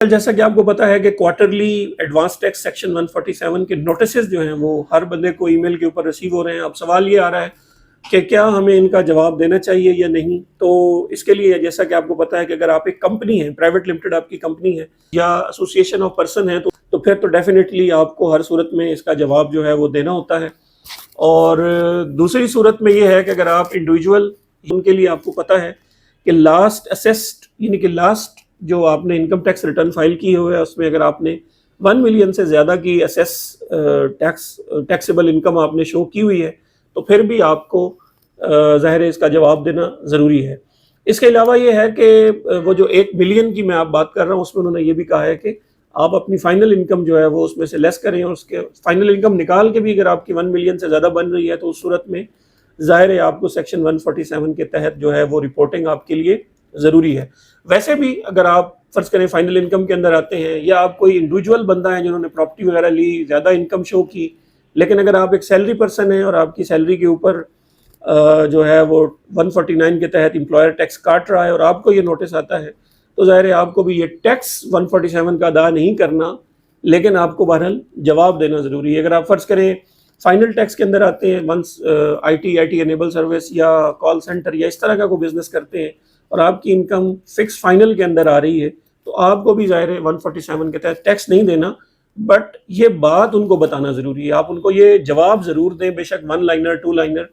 جیسا کہ آپ کو پتا ہے کہ کوارٹرلی ایڈوانس ٹیکس سیکشن 147 کے نوٹسز جو ہیں وہ ہر بندے کو ای میل کے اوپر ریسیو ہو رہے ہیں. اب سوال یہ آ رہا ہے کہ کیا ہمیں ان کا جواب دینا چاہیے یا نہیں. تو اس کے لیے جیسا کہ آپ کو پتا ہے کہ اگر آپ ایک کمپنی ہے، پرائیویٹ لمیٹڈ آپ کی کمپنی ہے یا ایسوسیشن آف پرسن ہے، تو پھر تو ڈیفینیٹلی آپ کو ہر صورت میں اس کا جواب جو ہے وہ دینا ہوتا ہے. اور دوسری صورت میں یہ ہے کہ اگر آپ انڈیویجول، ان کے لیے آپ کو پتا ہے کہ لاسٹ اسیسڈ یعنی کہ لاسٹ جو آپ نے انکم ٹیکس ریٹرن فائل کی ہوئے ہے، اس میں اگر آپ نے 1 ملین سے زیادہ کی اسیس ٹیکسیبل انکم آپ نے شو کی ہوئی ہے، تو پھر بھی آپ کو ظاہر ہے اس کا جواب دینا ضروری ہے. اس کے علاوہ یہ ہے کہ وہ جو 1 ملین کی میں آپ بات کر رہا ہوں، اس میں انہوں نے یہ بھی کہا ہے کہ آپ اپنی فائنل انکم جو ہے وہ اس میں سے لیس کریں، اور اس کے فائنل انکم نکال کے بھی اگر آپ کی 1 ملین سے زیادہ بن رہی ہے تو اس صورت میں ظاہر ہے آپ کو سیکشن 147 کے تحت جو ہے وہ رپورٹنگ آپ کے لیے ضروری ہے. ویسے بھی اگر آپ فرض کریں فائنل انکم کے اندر آتے ہیں، یا آپ کوئی انڈیویجول بندہ ہے جنہوں نے پراپرٹی وغیرہ لی، زیادہ انکم شو کی، لیکن اگر آپ ایک سیلری پرسن ہیں اور آپ کی سیلری کے اوپر جو ہے وہ 149 کے تحت امپلائر ٹیکس کاٹ رہا ہے اور آپ کو یہ نوٹس آتا ہے، تو ظاہر ہے آپ کو بھی یہ ٹیکس 147 کا ادا نہیں کرنا، لیکن آپ کو بہرحال جواب دینا ضروری ہے. اگر آپ فرض کریں فائنل ٹیکس کے اندر آتے ہیں، once IT enable service یا کال سینٹر یا اس طرح کا کوئی بزنس کرتے ہیں اور آپ کی انکم فکس فائنل کے اندر آ رہی ہے، تو آپ کو بھی ظاہر ہے 147 کے تحت ٹیکس نہیں دینا، بٹ یہ بات ان کو بتانا ضروری ہے. آپ ان کو یہ جواب ضرور دیں، بے شک 1 لائنر 2 لائنر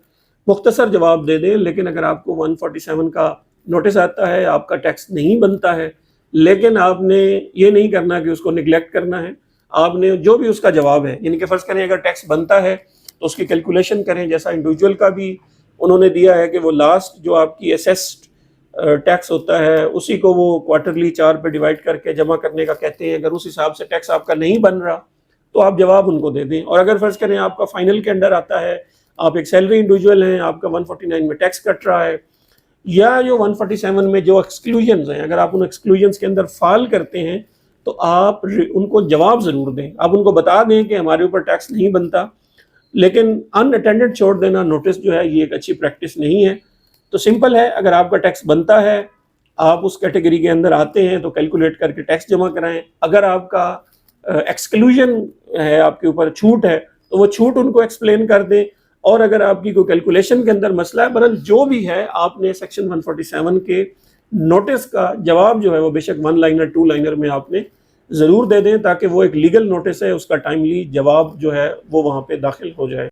مختصر جواب دے دیں، لیکن اگر آپ کو 147 کا نوٹس آتا ہے، آپ کا ٹیکس نہیں بنتا ہے، لیکن آپ نے یہ نہیں کرنا کہ اس کو نگلیکٹ کرنا ہے. آپ نے جو بھی اس کا جواب ہے، یعنی کہ فرض کریں اگر ٹیکس بنتا ہے تو اس کی کیلکولیشن کریں، جیسا انڈیویجول کا بھی انہوں نے دیا ہے کہ وہ لاسٹ جو آپ کی اسیسڈ ٹیکس ہوتا ہے اسی کو وہ کوارٹرلی 4 پہ ڈیوائڈ کر کے جمع کرنے کا کہتے ہیں. اگر اس حساب سے ٹیکس آپ کا نہیں بن رہا تو آپ جواب ان کو دے دیں. اور اگر فرض کریں آپ کا فائنل کے اندر آتا ہے، آپ ایک سیلری انڈیویجول ہیں، آپ کا 149 میں ٹیکس کٹ رہا ہے، یا جو 147 میں جو ایکسکلوژنز ہیں، اگر آپ ان ایکسکلوژنز کے اندر فال کرتے ہیں تو آپ ان کو جواب ضرور دیں. آپ ان کو بتا دیں کہ ہمارے اوپر ٹیکس نہیں بنتا، لیکن ان اٹینڈڈ چھوڑ دینا نوٹس جو ہے یہ ایک اچھی پریکٹس نہیں ہے. تو سمپل ہے، اگر آپ کا ٹیکس بنتا ہے، آپ اس کیٹیگری کے اندر آتے ہیں تو کیلکولیٹ کر کے ٹیکس جمع کرائیں. اگر آپ کا ایکسکلوژن ہے، آپ کے اوپر چھوٹ ہے، تو وہ چھوٹ ان کو ایکسپلین کر دیں. اور اگر آپ کی کوئی کیلکولیشن کے اندر مسئلہ ہے، برحال جو بھی ہے، آپ نے سیکشن 147 کے نوٹس کا جواب جو ہے وہ بے شک 1 لائنر 2 لائنر میں آپ نے ضرور دے دیں، تاکہ وہ ایک لیگل نوٹس ہے، اس کا ٹائملی جواب جو ہے وہ وہاں پہ داخل ہو جائے.